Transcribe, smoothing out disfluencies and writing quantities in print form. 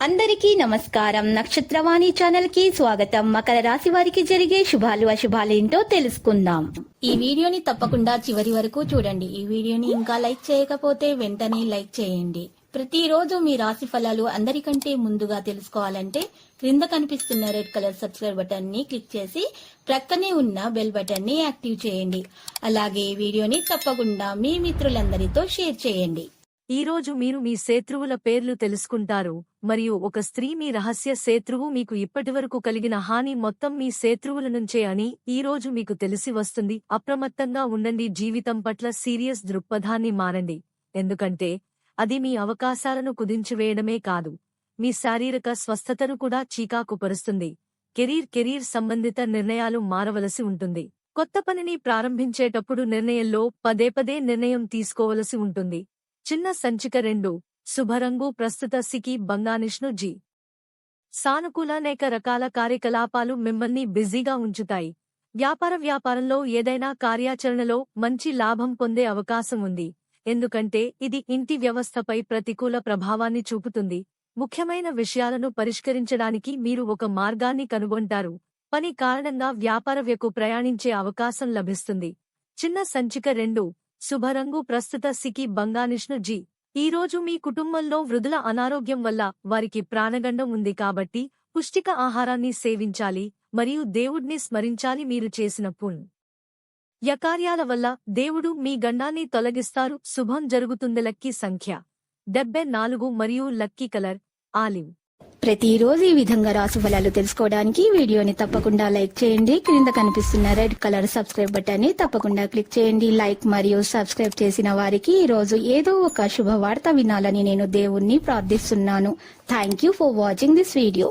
అందరికీ నమస్కారం. నక్షత్రవాణి ఛానల్ కి స్వాగతం. మకర రాశి వారికి జరిగే శుభాలు అశుభాలు ఏంటో తెలుసుకుందాం. ఈ వీడియోని తప్పకుండా చివరి వరకు చూడండి. ఈ వీడియోని ఇంకా లైక్ చేయకపోతే వెంటనే లైక్ చేయండి. ప్రతిరోజు మీ రాశి ఫలాలు అందరికంటే ముందుగా తెలుసుకోవాలంటే క్రింద కనిపిస్తున్న రెడ్ కలర్ సబ్స్క్రైబ్ బటన్ ని క్లిక్ చేసి ప్రక్కనే ఉన్న బెల్ బటన్ ని యాక్టివ్ చేయండి. అలాగే ఈ వీడియోని తప్పకుండా మీ మిత్రులందరితో షేర్ చేయండి. ఈ రోజు మీరు మీ శత్రువుల పేర్లు తెలుసుకుంటారు మరియు ఒక స్త్రీ మీ రహస్య శత్రువు మీకు ఇప్పటివరకు కలిగిన హాని మొత్తం మీ శత్రువుల నుంచే అని ఈ రోజు మీకు తెలిసి వస్తుంది. అప్రమత్తంగా ఉండండి. జీవితం పట్ల సీరియస్ దృక్పథాన్ని మారండి, ఎందుకంటే అది మీ అవకాశాలను కుదించివేయడమే కాదు, మీ శారీరక స్వస్థతను కూడా చీకాకుపరుస్తుంది. కెరీర్ సంబంధిత నిర్ణయాలు మారవలసి ఉంటుంది. కొత్త పనిని ప్రారంభించేటప్పుడు నిర్ణయంలో పదే నిర్ణయం తీసుకోవలసి ఉంటుంది. చిన్న సంచిక 2 శుభరంగు ప్రస్తుత సికి బంగానిష్ను జీ సానుకూల అనేక రకాల కార్యకలాపాలు మిమ్మల్ని బిజీగా ఉంచుతాయి. వ్యాపారంలో ఏదైనా కార్యాచరణలో మంచి లాభం పొందే అవకాశం ఉంది, ఎందుకంటే ఇది ఇంటి వ్యవస్థపై ప్రతికూల ప్రభావాన్ని చూపుతుంది. ముఖ్యమైన విషయాలను పరిష్కరించడానికి మీరు ఒక మార్గాన్ని కనుగొంటారు. పని కారణంగా వ్యాపారవ్యకు ప్రయాణించే అవకాశం లభిస్తుంది. చిన్న సంచిక 2 శుభరంగు ప్రస్తుత సికి బంగానిష్ను జీ ఈ రోజు మీ కుటుంబంలో వృద్ధుల అనారోగ్యం వల్ల వారికి ప్రాణగండం ఉంది, కాబట్టి పుష్టిక ఆహారాన్ని సేవించాలి మరియు దేవుడిని స్మరించాలి. మీరు చేసిన పుణ్యకార్యాల వల్ల దేవుడు మీ గండాన్ని తొలగిస్తారు. శుభం జరుగుతుంది. లక్కీ సంఖ్య 74 మరియు లక్కీ కలర్ ఆలివ్. ప్రతిరోజు ఈ విధంగా రాశి ఫలాలు తెలుసుకోవడానికి వీడియోని తప్పకుండా లైక్ చేయండి. క్రింద కనిపిస్తున్న రెడ్ కలర్ సబ్స్క్రైబ్ బటన్ ని తప్పకుండా క్లిక్ చేయండి. లైక్ మరియు సబ్స్క్రైబ్ చేసిన వారికి ఈ రోజు ఏదో ఒక శుభవార్త వినాలని నేను దేవుణ్ణి ప్రార్థిస్తున్నాను. Thank you for watching this video.